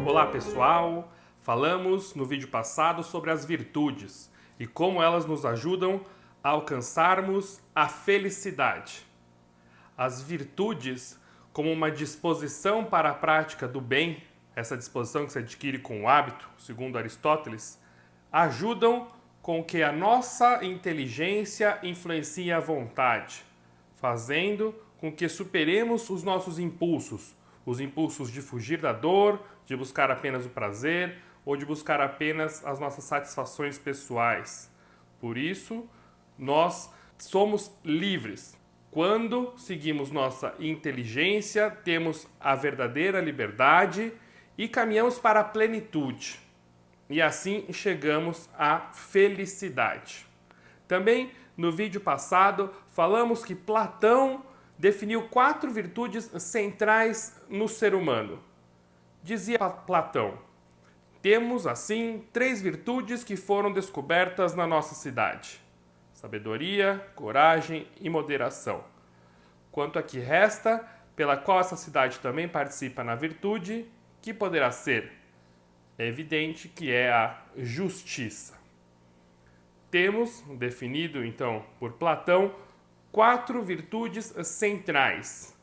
Olá pessoal, falamos no vídeo passado sobre as virtudes e como elas nos ajudam a alcançarmos a felicidade. As virtudes, como uma disposição para a prática do bem, essa disposição que se adquire com o hábito, segundo Aristóteles, ajudam com que a nossa inteligência influencie a vontade, fazendo com que superemos os nossos impulsos, os impulsos de fugir da dor, de buscar apenas o prazer ou de buscar apenas as nossas satisfações pessoais. Por isso, nós somos livres. Quando seguimos nossa inteligência, temos a verdadeira liberdade e caminhamos para a plenitude. E assim chegamos à felicidade. Também no vídeo passado falamos que Platão definiu 4 virtudes centrais no ser humano. Dizia Platão: temos assim 3 virtudes que foram descobertas na nossa cidade: sabedoria, coragem e moderação. Quanto a que resta, pela qual essa cidade também participa na virtude, que poderá ser? É evidente que é a justiça. Temos definido, então, por Platão, 4 virtudes centrais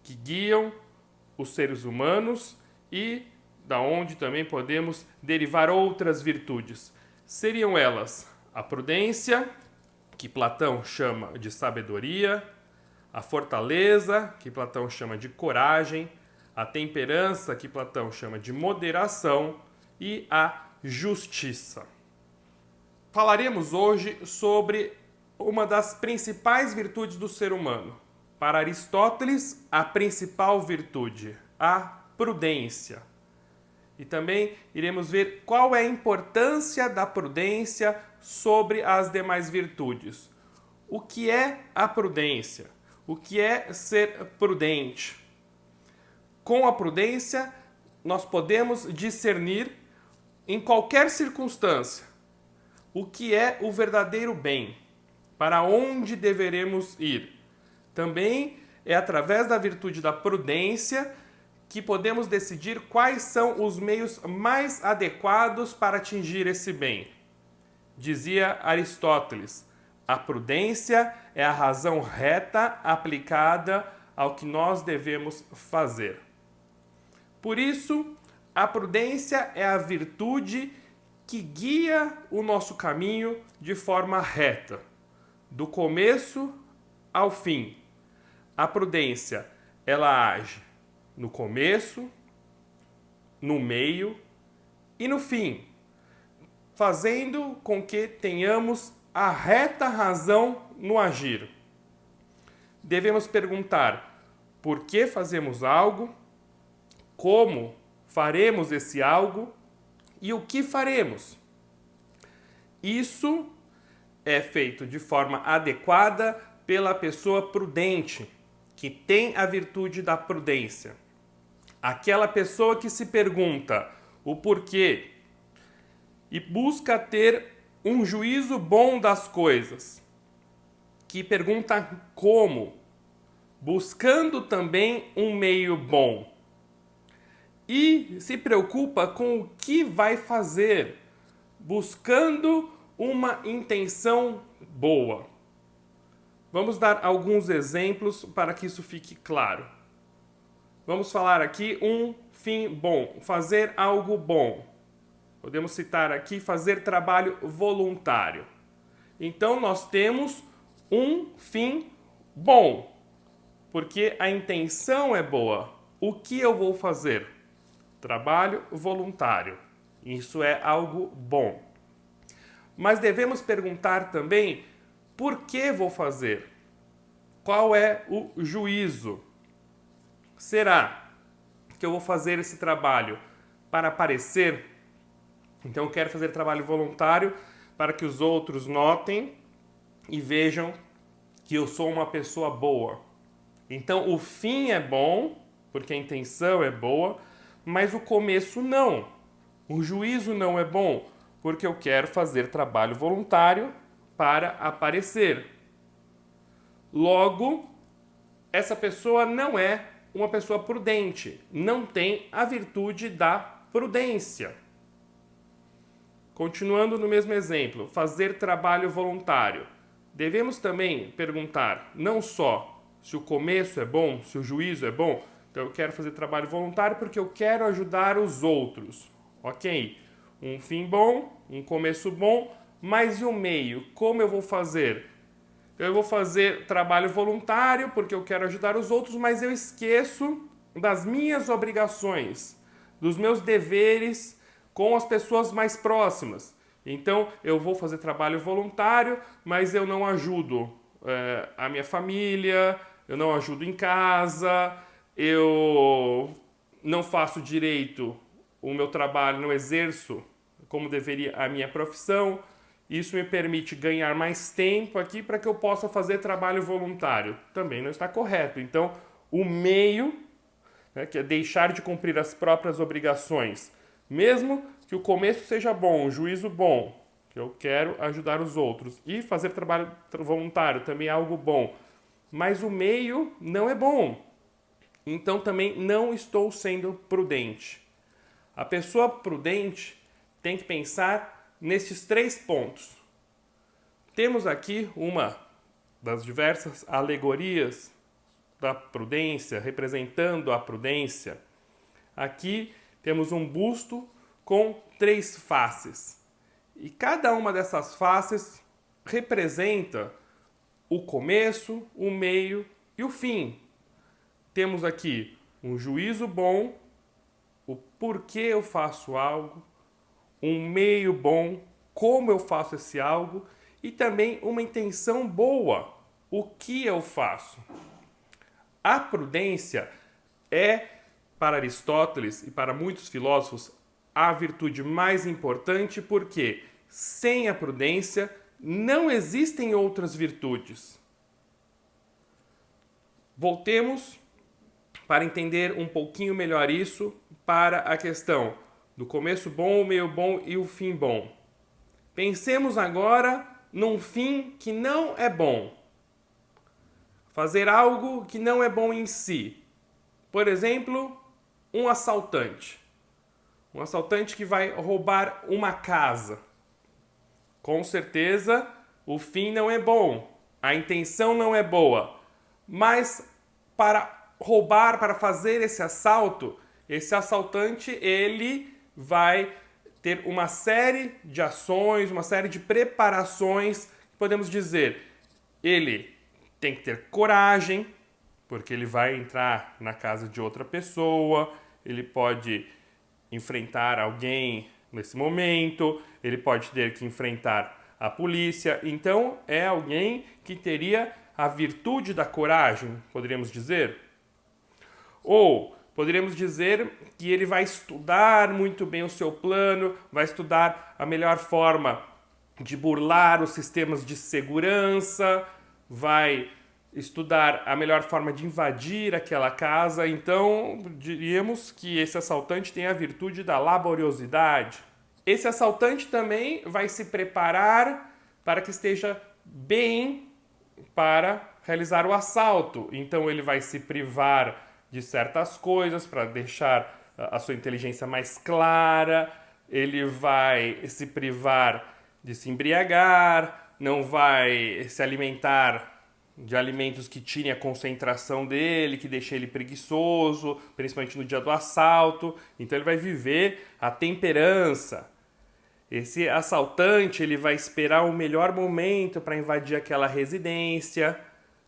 que guiam os seres humanos e da onde também podemos derivar outras virtudes. Seriam elas a prudência, que Platão chama de sabedoria, a fortaleza, que Platão chama de coragem, a temperança, que Platão chama de moderação, e a justiça. Falaremos hoje sobre uma das principais virtudes do ser humano. Para Aristóteles, a principal virtude, a prudência. E também iremos ver qual é a importância da prudência sobre as demais virtudes. O que é a prudência? O que é ser prudente? Com a prudência, nós podemos discernir em qualquer circunstância o que é o verdadeiro bem, para onde deveremos ir. Também é através da virtude da prudência que podemos decidir quais são os meios mais adequados para atingir esse bem. Dizia Aristóteles: a prudência é a razão reta aplicada ao que nós devemos fazer. Por isso, a prudência é a virtude que guia o nosso caminho de forma reta, do começo ao fim. A prudência, ela age no começo, no meio e no fim, fazendo com que tenhamos a reta razão no agir. Devemos perguntar por que fazemos algo, como faremos esse algo e o que faremos. Isso é feito de forma adequada pela pessoa prudente, que tem a virtude da prudência. Aquela pessoa que se pergunta o porquê e busca ter um juízo bom das coisas, que pergunta como, buscando também um meio bom. E se preocupa com o que vai fazer, buscando uma intenção boa. Vamos dar alguns exemplos para que isso fique claro. Vamos falar aqui um fim bom, fazer algo bom. Podemos citar aqui fazer trabalho voluntário. Então nós temos um fim bom, porque a intenção é boa. O que eu vou fazer? Trabalho voluntário. Isso é algo bom. Mas devemos perguntar também por que vou fazer? Qual é o juízo? Será que eu vou fazer esse trabalho para aparecer? Então eu quero fazer trabalho voluntário para que os outros notem e vejam que eu sou uma pessoa boa. Então o fim é bom, porque a intenção é boa, mas o começo não. O juízo não é bom, porque eu quero fazer trabalho voluntário para aparecer. Logo, essa pessoa não é uma pessoa prudente, não tem a virtude da prudência. Continuando no mesmo exemplo, fazer trabalho voluntário. Devemos também perguntar não só se o começo é bom, se o juízo é bom. Então eu quero fazer trabalho voluntário porque eu quero ajudar os outros. Ok, um fim bom, um começo bom, mas e o meio? Como eu vou fazer? Eu vou fazer trabalho voluntário porque eu quero ajudar os outros, mas eu esqueço das minhas obrigações, dos meus deveres com as pessoas mais próximas. Então, eu vou fazer trabalho voluntário, mas eu não ajudo a minha família, eu não ajudo em casa, eu não faço direito o meu trabalho, não exerço como deveria a minha profissão. Isso me permite ganhar mais tempo aqui para que eu possa fazer trabalho voluntário. Também não está correto. Então, o meio, né, que é deixar de cumprir as próprias obrigações, mesmo que o começo seja bom, o juízo bom, que eu quero ajudar os outros, e fazer trabalho voluntário também é algo bom, mas o meio não é bom. Então, também não estou sendo prudente. A pessoa prudente tem que pensar nesses 3 pontos. Temos aqui uma das diversas alegorias da prudência, representando a prudência. Aqui temos um busto com 3 faces. E cada uma dessas faces representa o começo, o meio e o fim. Temos aqui um juízo bom, o porquê eu faço algo, um meio bom, como eu faço esse algo, e também uma intenção boa, o que eu faço. A prudência é, para Aristóteles e para muitos filósofos, a virtude mais importante, porque sem a prudência não existem outras virtudes. Voltemos para entender um pouquinho melhor isso para a questão do começo bom, o meio bom e o fim bom. Pensemos agora num fim que não é bom. Fazer algo que não é bom em si. Por exemplo, um assaltante. Um assaltante que vai roubar uma casa. Com certeza, o fim não é bom. A intenção não é boa. Mas para roubar, para fazer esse assalto, esse assaltante, ele vai ter uma série de ações, uma série de preparações, podemos dizer, ele tem que ter coragem, porque ele vai entrar na casa de outra pessoa, ele pode enfrentar alguém nesse momento, ele pode ter que enfrentar a polícia, então é alguém que teria a virtude da coragem, poderíamos dizer. Ou poderíamos dizer que ele vai estudar muito bem o seu plano, vai estudar a melhor forma de burlar os sistemas de segurança, vai estudar a melhor forma de invadir aquela casa. Então, diríamos que esse assaltante tem a virtude da laboriosidade. Esse assaltante também vai se preparar para que esteja bem para realizar o assalto. Então, ele vai se privar de certas coisas para deixar a sua inteligência mais clara, ele vai se privar de se embriagar, não vai se alimentar de alimentos que tirem a concentração dele, que deixem ele preguiçoso, principalmente no dia do assalto. Então ele vai viver a temperança. Esse assaltante, ele vai esperar o melhor momento para invadir aquela residência,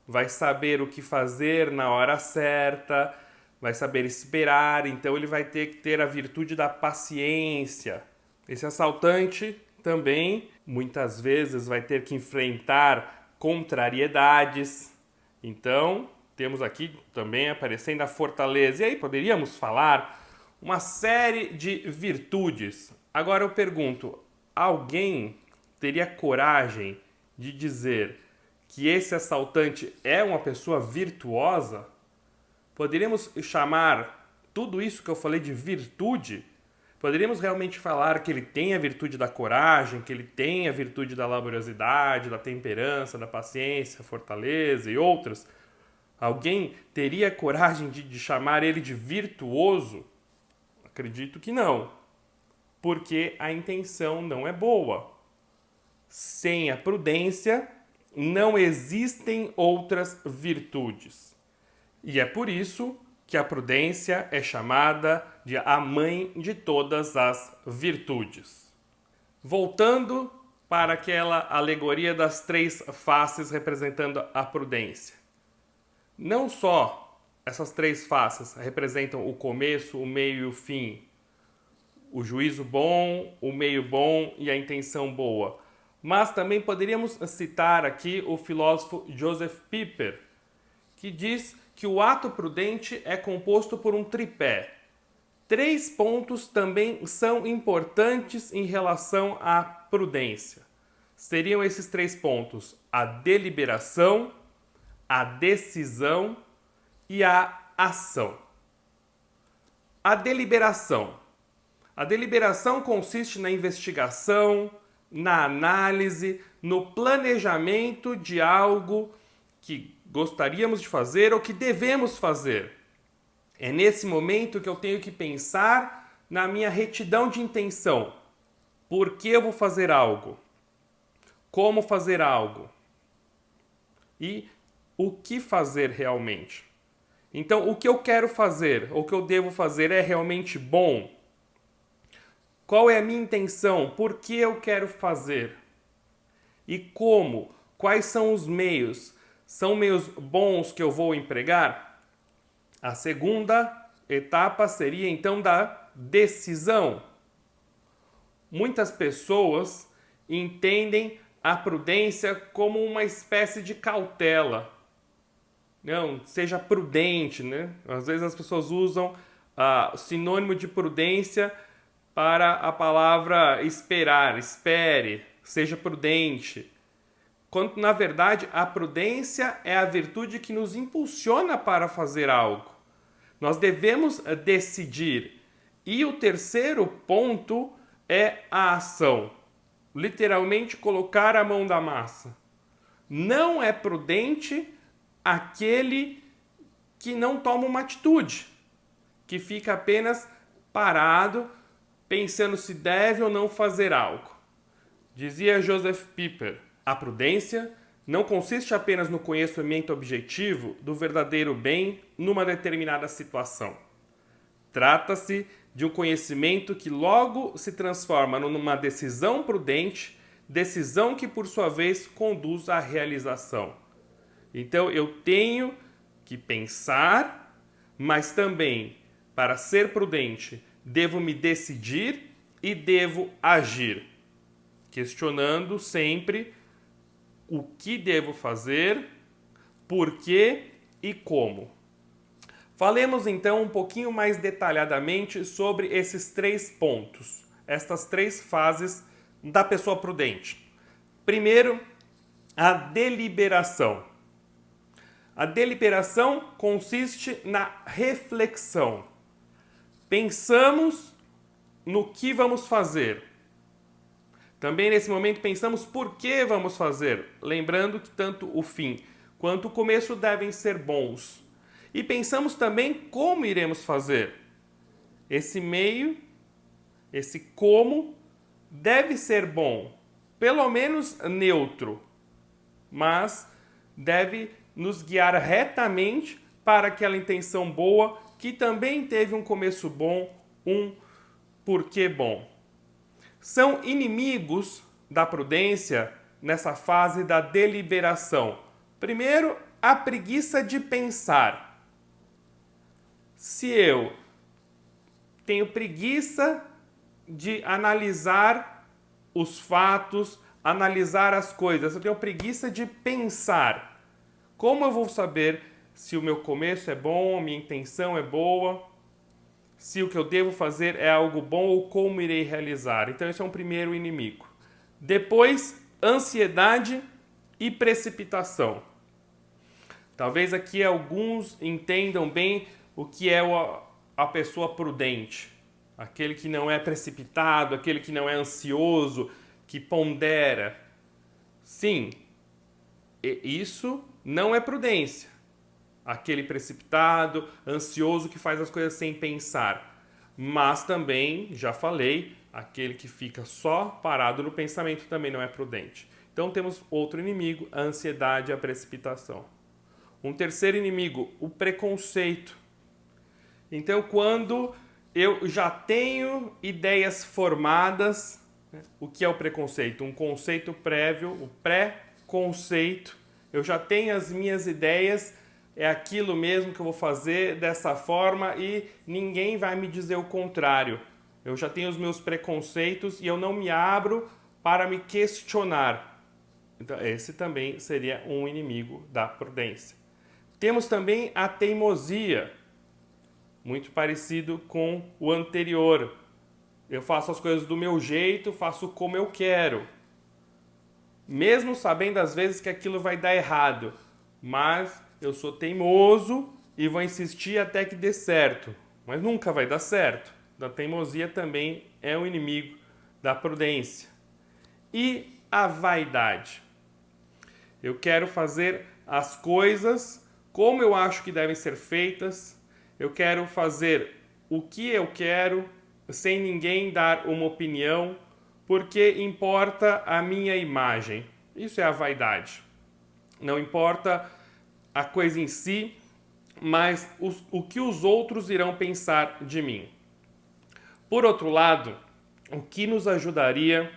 vai saber o que fazer na hora certa, vai saber esperar, então ele vai ter que ter a virtude da paciência. Esse assaltante também, muitas vezes, vai ter que enfrentar contrariedades. Então, temos aqui também aparecendo a fortaleza. E aí poderíamos falar uma série de virtudes. Agora eu pergunto, alguém teria coragem de dizer que esse assaltante é uma pessoa virtuosa? Poderíamos chamar tudo isso que eu falei de virtude? Poderíamos realmente falar que ele tem a virtude da coragem, que ele tem a virtude da laboriosidade, da temperança, da paciência, fortaleza e outras? Alguém teria coragem de chamar ele de virtuoso? Acredito que não, porque a intenção não é boa. Sem a prudência, não existem outras virtudes. E é por isso que a prudência é chamada de a mãe de todas as virtudes. Voltando para aquela alegoria das três faces representando a prudência. Não só essas três faces representam o começo, o meio e o fim, o juízo bom, o meio bom e a intenção boa, mas também poderíamos citar aqui o filósofo Joseph Pieper, que diz que o ato prudente é composto por um tripé. 3 pontos também são importantes em relação à prudência. Seriam esses 3 pontos: a deliberação, a decisão e a ação. A deliberação. A deliberação consiste na investigação, na análise, no planejamento de algo que gostaríamos de fazer ou que devemos fazer. É nesse momento que eu tenho que pensar na minha retidão de intenção. Por que eu vou fazer algo? Como fazer algo? E o que fazer realmente? Então, o que eu quero fazer, ou o que eu devo fazer é realmente bom? Qual é a minha intenção? Por que eu quero fazer? E como? Quais são os meios? São meios bons que eu vou empregar? A segunda etapa seria então da decisão. Muitas pessoas entendem a prudência como uma espécie de cautela. Não, seja prudente, né? Às vezes as pessoas usam sinônimo de prudência para a palavra esperar, espere, seja prudente. Quando, na verdade, a prudência é a virtude que nos impulsiona para fazer algo. Nós devemos decidir. E o terceiro ponto é a ação. Literalmente, colocar a mão da massa. Não é prudente aquele que não toma uma atitude, que fica apenas parado, pensando se deve ou não fazer algo. Dizia Joseph Pieper, a prudência não consiste apenas no conhecimento objetivo do verdadeiro bem numa determinada situação. Trata-se de um conhecimento que logo se transforma numa decisão prudente, decisão que por sua vez conduz à realização. Então eu tenho que pensar, mas também, para ser prudente, devo me decidir e devo agir, questionando sempre o que devo fazer, por quê e como. Falemos então um pouquinho mais detalhadamente sobre esses 3 pontos, estas 3 fases da pessoa prudente. Primeiro, a deliberação. A deliberação consiste na reflexão. Pensamos no que vamos fazer. Também nesse momento pensamos por que vamos fazer, lembrando que tanto o fim quanto o começo devem ser bons. E pensamos também como iremos fazer. Esse meio, esse como, deve ser bom, pelo menos neutro, mas deve nos guiar retamente para aquela intenção boa que também teve um começo bom, um porquê bom. São inimigos da prudência nessa fase da deliberação. Primeiro, a preguiça de pensar. Se eu tenho preguiça de analisar os fatos, analisar as coisas, eu tenho preguiça de pensar. Como eu vou saber se o meu começo é bom, a minha intenção é boa, se o que eu devo fazer é algo bom ou como irei realizar? Então esse é um primeiro inimigo. Depois, ansiedade e precipitação. Talvez aqui alguns entendam bem o que é a pessoa prudente. Aquele que não é precipitado, aquele que não é ansioso, que pondera. Sim, isso não é prudência. aquele precipitado, ansioso que faz as coisas sem pensar. Mas também, já falei, aquele que fica só parado no pensamento também não é prudente. Então temos outro inimigo, a ansiedade e a precipitação. Um terceiro inimigo, o preconceito. Então, quando eu já tenho ideias formadas, o que é o preconceito? Um conceito prévio, o pré-conceito. Eu já tenho as minhas ideias, é aquilo mesmo que eu vou fazer dessa forma e ninguém vai me dizer o contrário. Eu já tenho os meus preconceitos e eu não me abro para me questionar. Então, esse também seria um inimigo da prudência. Temos também a teimosia, muito parecido com o anterior. Eu faço as coisas do meu jeito, faço como eu quero. Mesmo sabendo às vezes que aquilo vai dar errado. Mas eu sou teimoso e vou insistir até que dê certo. Mas nunca vai dar certo. A teimosia também é um inimigo da prudência. E a vaidade. Eu quero fazer as coisas como eu acho que devem ser feitas. Eu quero fazer o que eu quero, sem ninguém dar uma opinião, porque importa a minha imagem. Isso é a vaidade. Não importa a coisa em si, mas o que os outros irão pensar de mim. Por outro lado, o que nos ajudaria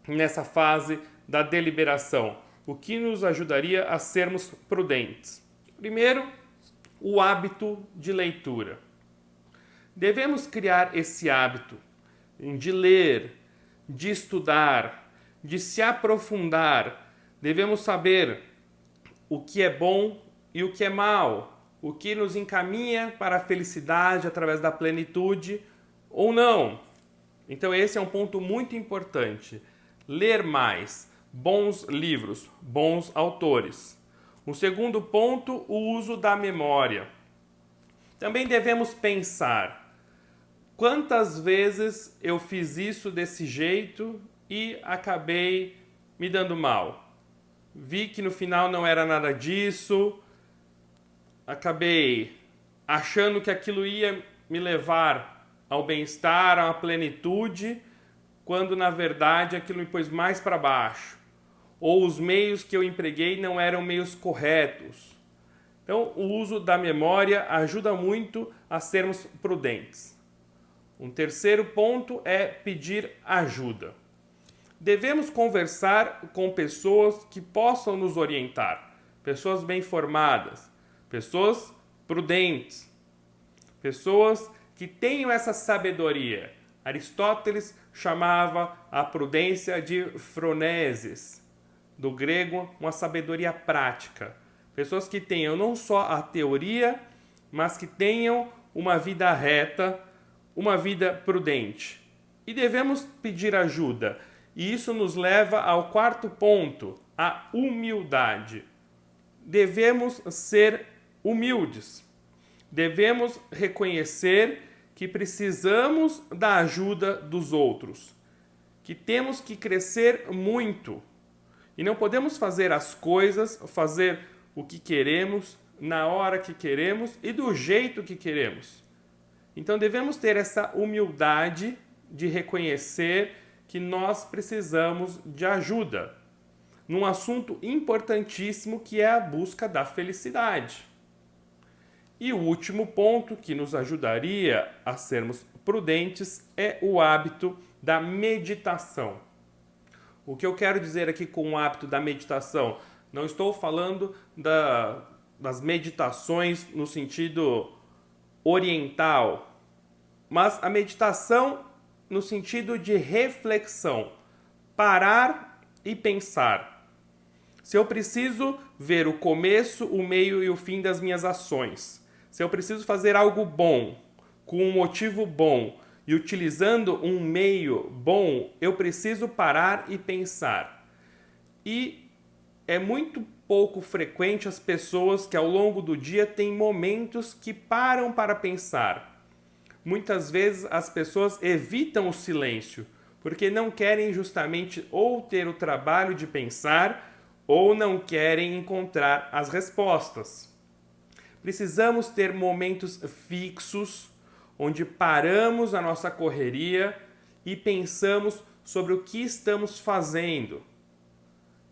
nessa fase da deliberação? O que nos ajudaria a sermos prudentes? Primeiro, o hábito de leitura. Devemos criar esse hábito de ler, de estudar, de se aprofundar. Devemos saber o que é bom e o que é mal, o que nos encaminha para a felicidade através da plenitude ou não. Então esse é um ponto muito importante. Ler mais, bons livros, bons autores. O segundo ponto, o uso da memória. Também devemos pensar: quantas vezes eu fiz isso desse jeito e acabei me dando mal? Vi que no final não era nada disso, acabei achando que aquilo ia me levar ao bem-estar, a uma plenitude, quando na verdade aquilo me pôs mais para baixo. Ou os meios que eu empreguei não eram meios corretos. Então, o uso da memória ajuda muito a sermos prudentes. Um terceiro ponto é pedir ajuda. Devemos conversar com pessoas que possam nos orientar, pessoas bem formadas, pessoas prudentes, pessoas que tenham essa sabedoria. Aristóteles chamava a prudência de phronesis, do grego, uma sabedoria prática. Pessoas que tenham não só a teoria, mas que tenham uma vida reta, uma vida prudente. E devemos pedir ajuda. E isso nos leva ao quarto ponto, a humildade. Devemos ser humildes. Devemos reconhecer que precisamos da ajuda dos outros, que temos que crescer muito. E não podemos fazer as coisas, fazer o que queremos, na hora que queremos e do jeito que queremos. Então devemos ter essa humildade de reconhecer que nós precisamos de ajuda num assunto importantíssimo que é a busca da felicidade. E o último ponto que nos ajudaria a sermos prudentes é o hábito da meditação. O que eu quero dizer aqui com o hábito da meditação? Não estou falando das meditações no sentido oriental, mas a meditação no sentido de reflexão, parar e pensar. Se eu preciso ver o começo, o meio e o fim das minhas ações, se eu preciso fazer algo bom, com um motivo bom e utilizando um meio bom, eu preciso parar e pensar. E é muito pouco frequente as pessoas que ao longo do dia têm momentos que param para pensar. Muitas vezes as pessoas evitam o silêncio, porque não querem justamente ou ter o trabalho de pensar ou não querem encontrar as respostas. precisamos ter momentos fixos, onde paramos a nossa correria e pensamos sobre o que estamos fazendo.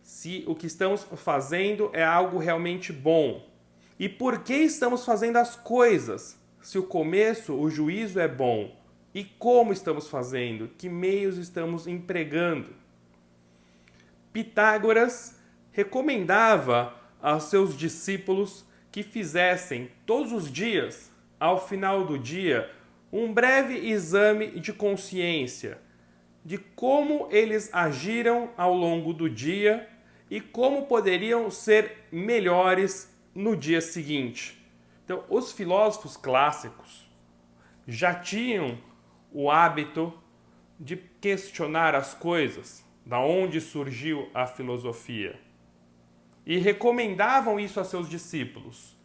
Se o que estamos fazendo é algo realmente bom. E por que estamos fazendo as coisas? Se o começo, o juízo é bom. E como estamos fazendo? Que meios estamos empregando? Pitágoras recomendava aos seus discípulos que fizessem todos os dias, ao final do dia, um breve exame de consciência de como eles agiram ao longo do dia e como poderiam ser melhores no dia seguinte. Então, os filósofos clássicos já tinham o hábito de questionar as coisas, da onde surgiu a filosofia, e recomendavam isso a seus discípulos,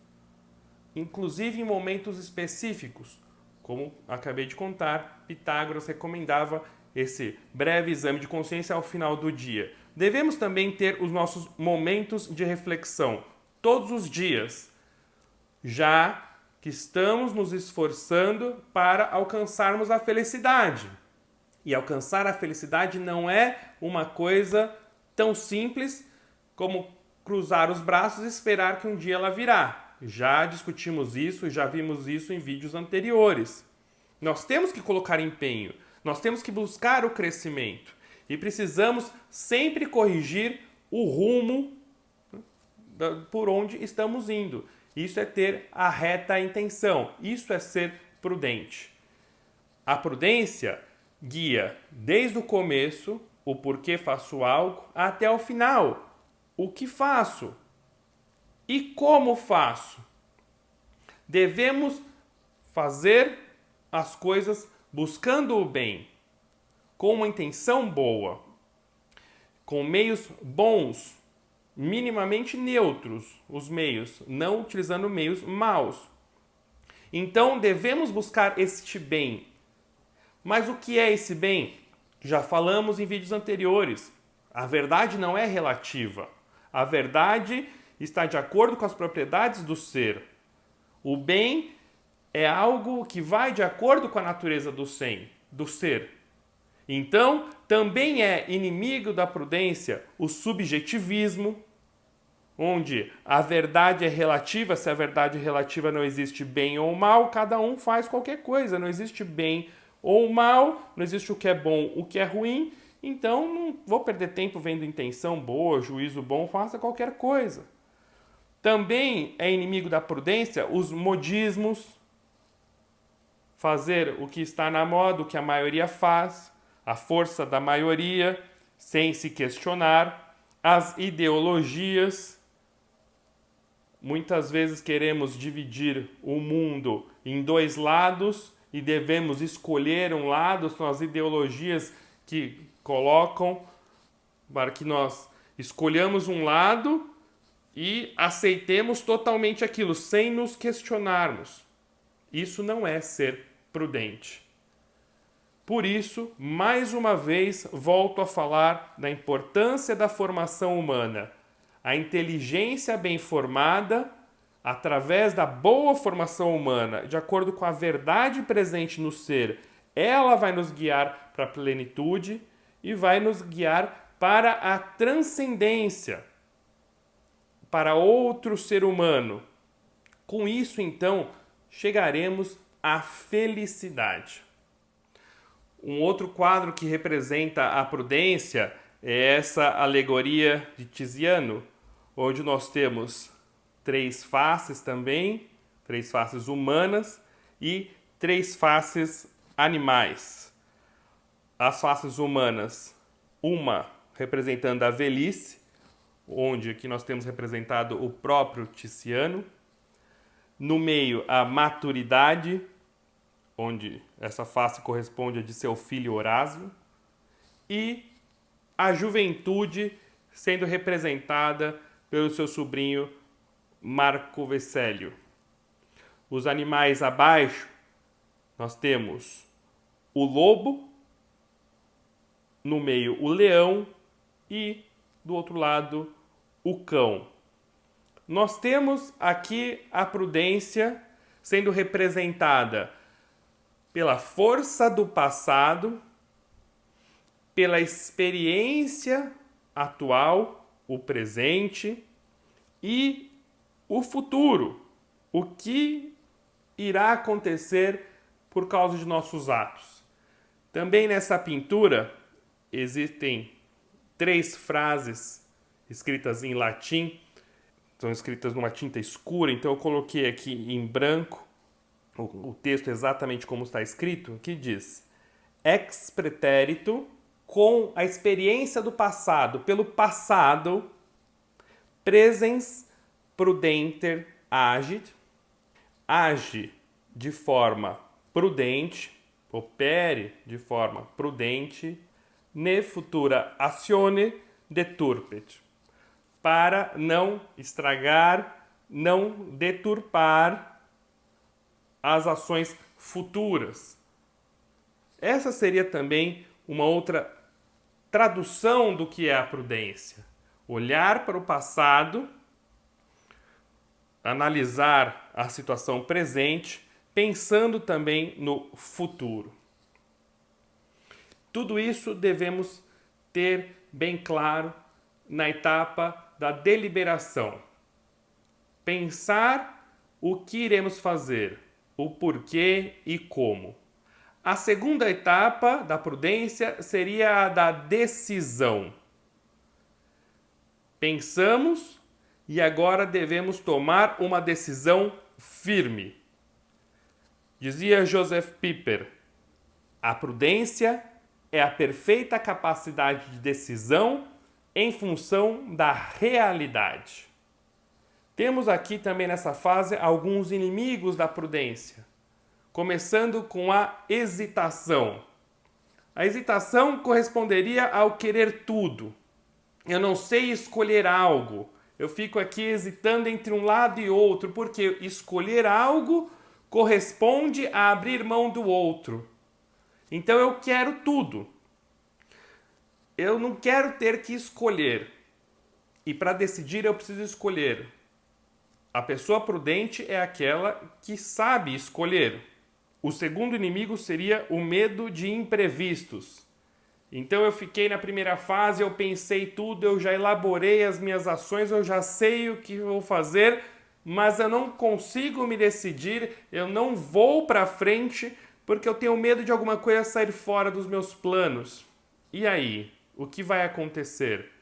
inclusive em momentos específicos, como acabei de contar. Pitágoras recomendava esse breve exame de consciência ao final do dia. Devemos também ter os nossos momentos de reflexão todos os dias, já que estamos nos esforçando para alcançarmos a felicidade. E alcançar a felicidade não é uma coisa tão simples como cruzar os braços e esperar que um dia ela virá. Já discutimos isso, já vimos isso em vídeos anteriores. Nós temos que colocar empenho, nós temos que buscar o crescimento e precisamos sempre corrigir o rumo por onde estamos indo. Isso é ter a reta intenção, isso é ser prudente. A prudência guia desde o começo, o porquê faço algo, até o final, o que faço e como faço. Devemos fazer as coisas buscando o bem, com uma intenção boa, com meios bons, minimamente neutros, os meios, não utilizando meios maus. Então devemos buscar este bem. Mas o que é esse bem? Já falamos em vídeos anteriores. A verdade não é relativa. A verdade está de acordo com as propriedades do ser. O bem é algo que vai de acordo com a natureza do ser. Então, também é inimigo da prudência o subjetivismo, onde a verdade é relativa. Se a verdade é relativa, não existe bem ou mal, cada um faz qualquer coisa, não existe bem ou mal, não existe o que é bom, o que é ruim, então não vou perder tempo vendo intenção boa, juízo bom, faça qualquer coisa. Também é inimigo da prudência os modismos, fazer o que está na moda, o que a maioria faz, a força da maioria, sem se questionar, as ideologias. Muitas vezes queremos dividir o mundo em dois lados e devemos escolher um lado. São as ideologias que colocam para que nós escolhamos um lado e aceitemos totalmente aquilo, sem nos questionarmos. Isso não é ser prudente. Por isso, mais uma vez, volto a falar da importância da formação humana. A inteligência bem formada, através da boa formação humana, de acordo com a verdade presente no ser, ela vai nos guiar para a plenitude e vai nos guiar para a transcendência, para outro ser humano. Com isso, então, chegaremos à felicidade. Um outro quadro que representa a prudência é essa alegoria de Tiziano, onde nós temos 3 faces também, 3 faces humanas e 3 faces animais. As faces humanas, uma representando a velhice, onde aqui nós temos representado o próprio Tiziano. No meio, a maturidade, onde essa face corresponde a de seu filho Horácio. E a juventude, sendo representada pelo seu sobrinho Marco Vecellio. Os animais abaixo, nós temos o lobo, no meio o leão e do outro lado o cão. nós temos aqui a prudência sendo representada pela força do passado, pela experiência atual, o presente e o futuro, o que irá acontecer por causa de nossos atos. Também nessa pintura existem 3 frases escritas em latim, são escritas numa tinta escura, então eu coloquei aqui em branco o texto exatamente como está escrito, que diz: ex pretérito, com a experiência do passado, pelo passado, presens prudenter agit, age de forma prudente, opere de forma prudente, ne futura actione deturpet, para não estragar, não deturpar as ações futuras. Essa seria também uma outra tradução do que é a prudência. Olhar para o passado, analisar a situação presente, pensando também no futuro. Tudo isso devemos ter bem claro na etapa da deliberação. Pensar o que iremos fazer, o porquê e como. A segunda etapa da prudência seria a da decisão. Pensamos e agora devemos tomar uma decisão firme. Dizia Joseph Pieper: a prudência é a perfeita capacidade de decisão em função da realidade. Temos aqui também nessa fase alguns inimigos da prudência, começando com a hesitação. A hesitação corresponderia ao querer tudo. Eu não sei escolher algo. Eu fico aqui hesitando entre um lado e outro, porque escolher algo corresponde a abrir mão do outro. Então eu quero tudo. Eu não quero ter que escolher. E para decidir eu preciso escolher. A pessoa prudente é aquela que sabe escolher. O segundo inimigo seria o medo de imprevistos. Então eu fiquei na primeira fase, eu pensei tudo, eu já elaborei as minhas ações, eu já sei o que vou fazer, mas eu não consigo me decidir, eu não vou para frente porque eu tenho medo de alguma coisa sair fora dos meus planos. E aí? O que vai acontecer?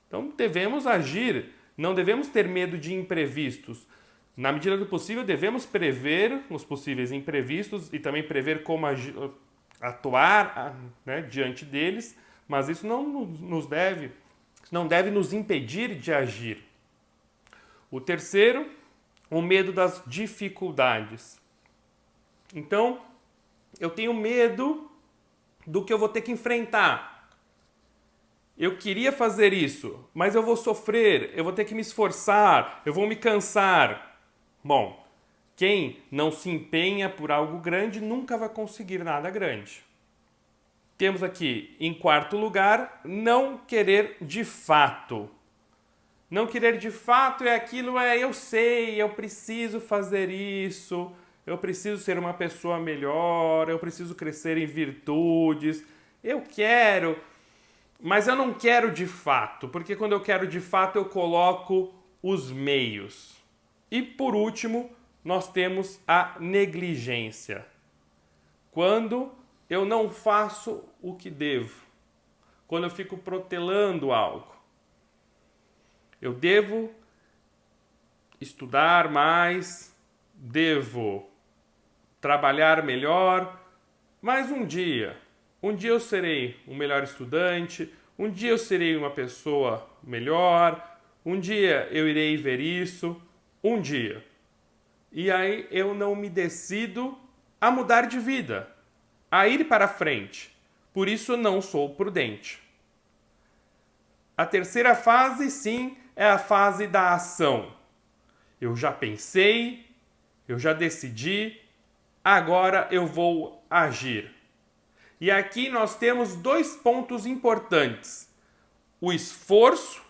Então devemos agir, não devemos ter medo de imprevistos. Na medida do possível, devemos prever os possíveis imprevistos e também prever como atuar, né, diante deles, mas isso não deve nos impedir de agir. O terceiro, o medo das dificuldades. Então, eu tenho medo do que eu vou ter que enfrentar. Eu queria fazer isso, mas eu vou sofrer, eu vou ter que me esforçar, eu vou me cansar. Bom, quem não se empenha por algo grande nunca vai conseguir nada grande. Temos aqui, em quarto lugar, não querer de fato. Não querer de fato é aquilo, eu sei, eu preciso fazer isso, eu preciso ser uma pessoa melhor, eu preciso crescer em virtudes, eu quero, mas eu não quero de fato, porque quando eu quero de fato eu coloco os meios. E por último, nós temos a negligência. Quando eu não faço o que devo, quando eu fico protelando algo. Eu devo estudar mais, devo trabalhar melhor, mas um dia eu serei um melhor estudante, um dia eu serei uma pessoa melhor, um dia eu irei ver isso, um dia. E aí eu não me decido a mudar de vida, a ir para frente. Por isso não sou prudente. A terceira fase, sim, é a fase da ação. Eu já pensei, eu já decidi, agora eu vou agir. E aqui nós temos 2 pontos importantes: o esforço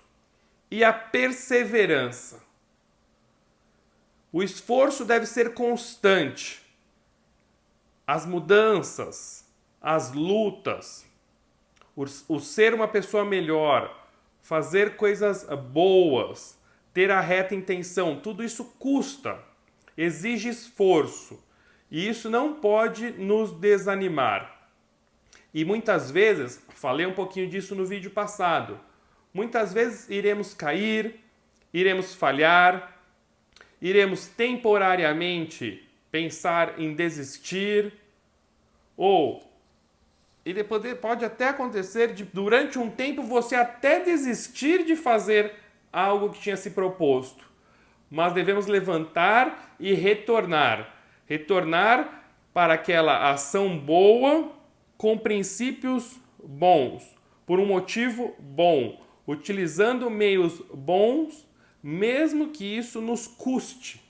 e a perseverança. O esforço deve ser constante. As mudanças, as lutas, o ser uma pessoa melhor, fazer coisas boas, ter a reta intenção, tudo isso custa, exige esforço. E isso não pode nos desanimar. E muitas vezes, falei um pouquinho disso no vídeo passado, muitas vezes iremos cair, iremos falhar, iremos temporariamente pensar em desistir, ou pode até acontecer de durante um tempo você até desistir de fazer algo que tinha se proposto. Mas devemos levantar e retornar. Retornar para aquela ação boa, com princípios bons, por um motivo bom, utilizando meios bons, mesmo que isso nos custe.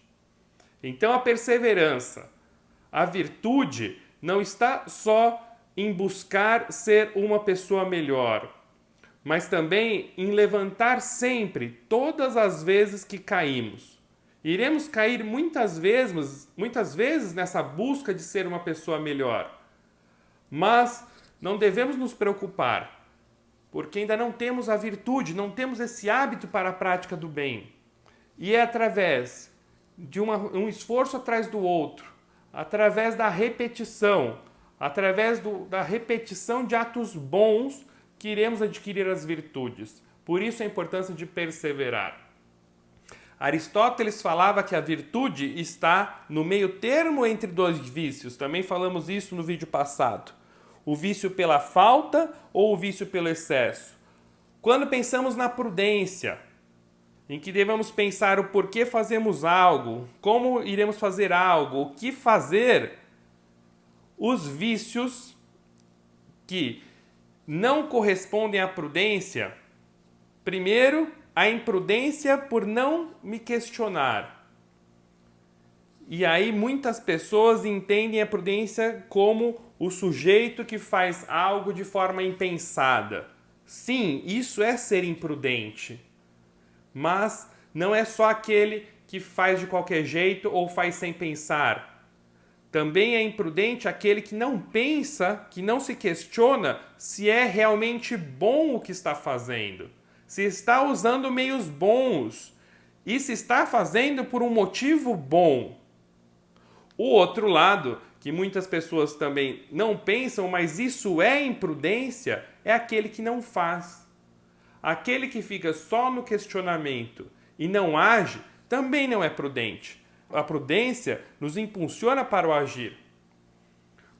Então a perseverança, a virtude, não está só em buscar ser uma pessoa melhor, mas também em levantar sempre, todas as vezes que caímos. Iremos cair muitas vezes nessa busca de ser uma pessoa melhor, mas não devemos nos preocupar, porque ainda não temos a virtude, não temos esse hábito para a prática do bem. E é através de um esforço atrás do outro, através da repetição, através da repetição de atos bons, que iremos adquirir as virtudes. Por isso a importância de perseverar. Aristóteles falava que a virtude está no meio termo entre dois vícios. Também falamos isso no vídeo passado. O vício pela falta ou o vício pelo excesso. Quando pensamos na prudência, em que devemos pensar o porquê fazemos algo, como iremos fazer algo, o que fazer, os vícios que não correspondem à prudência, primeiro, a imprudência por não me questionar. E aí muitas pessoas entendem a prudência como o sujeito que faz algo de forma impensada. Sim, isso é ser imprudente. Mas não é só aquele que faz de qualquer jeito ou faz sem pensar. Também é imprudente aquele que não pensa, que não se questiona se é realmente bom o que está fazendo. Se está usando meios bons e se está fazendo por um motivo bom. O outro lado, que muitas pessoas também não pensam, mas isso é imprudência, é aquele que não faz. Aquele que fica só no questionamento e não age, também não é prudente. A prudência nos impulsiona para o agir.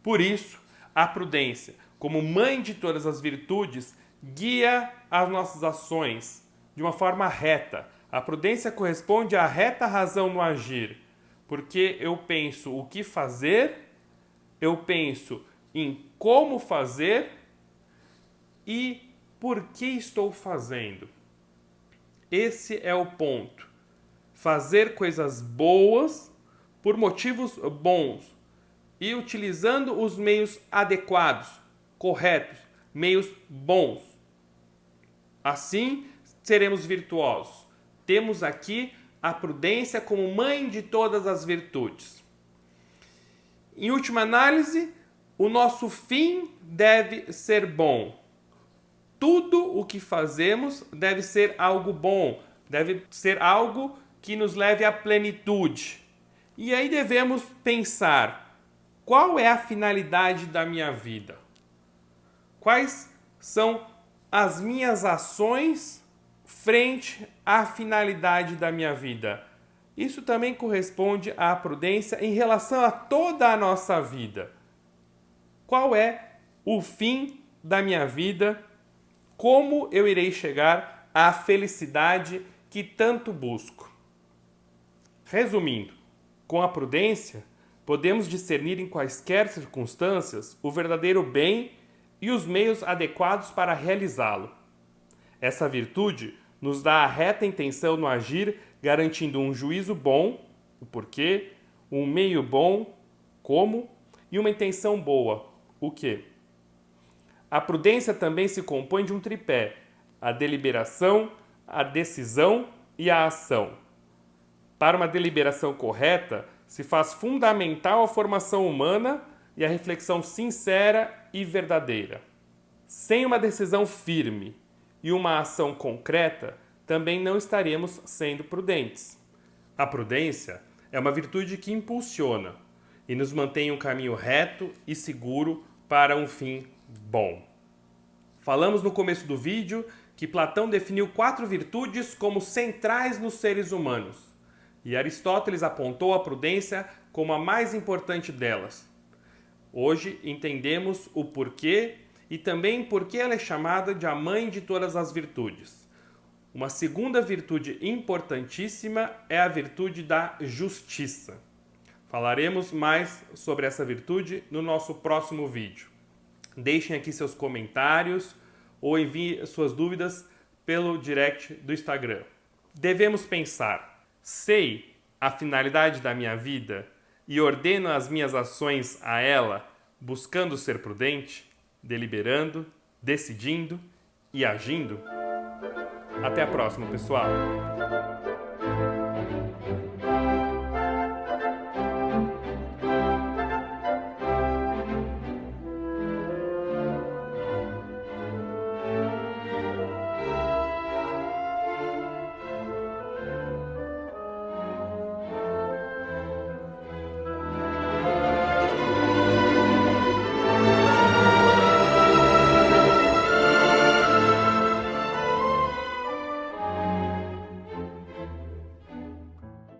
Por isso, a prudência, como mãe de todas as virtudes, guia as nossas ações de uma forma reta. A prudência corresponde à reta razão no agir, porque eu penso o que fazer, eu penso em como fazer e por que estou fazendo. Esse é o ponto. Fazer coisas boas por motivos bons e utilizando os meios adequados, corretos, meios bons. Assim seremos virtuosos. Temos aqui a prudência como mãe de todas as virtudes. Em última análise, o nosso fim deve ser bom. Tudo o que fazemos deve ser algo bom, deve ser algo que nos leve à plenitude. E aí devemos pensar, qual é a finalidade da minha vida? Quais são as minhas ações frente à finalidade da minha vida? Isso também corresponde à prudência em relação a toda a nossa vida. Qual é o fim da minha vida? Como eu irei chegar à felicidade que tanto busco? Resumindo, com a prudência, podemos discernir em quaisquer circunstâncias o verdadeiro bem e os meios adequados para realizá-lo. Essa virtude nos dá a reta intenção no agir, garantindo um juízo bom, o porquê, um meio bom, como, e uma intenção boa, o quê. A prudência também se compõe de um tripé: a deliberação, a decisão e a ação. Para uma deliberação correta, se faz fundamental a formação humana e a reflexão sincera e verdadeira. Sem uma decisão firme e uma ação concreta, também não estaremos sendo prudentes. A prudência é uma virtude que impulsiona e nos mantém em um caminho reto e seguro para um fim bom. Falamos no começo do vídeo que Platão definiu 4 virtudes como centrais nos seres humanos, e Aristóteles apontou a prudência como a mais importante delas. Hoje entendemos o porquê e também por que ela é chamada de a mãe de todas as virtudes. Uma segunda virtude importantíssima é a virtude da justiça. Falaremos mais sobre essa virtude no nosso próximo vídeo. Deixem aqui seus comentários ou enviem suas dúvidas pelo direct do Instagram. Devemos pensar: sei a finalidade da minha vida e ordeno as minhas ações a ela, buscando ser prudente, deliberando, decidindo e agindo? Até a próxima, pessoal!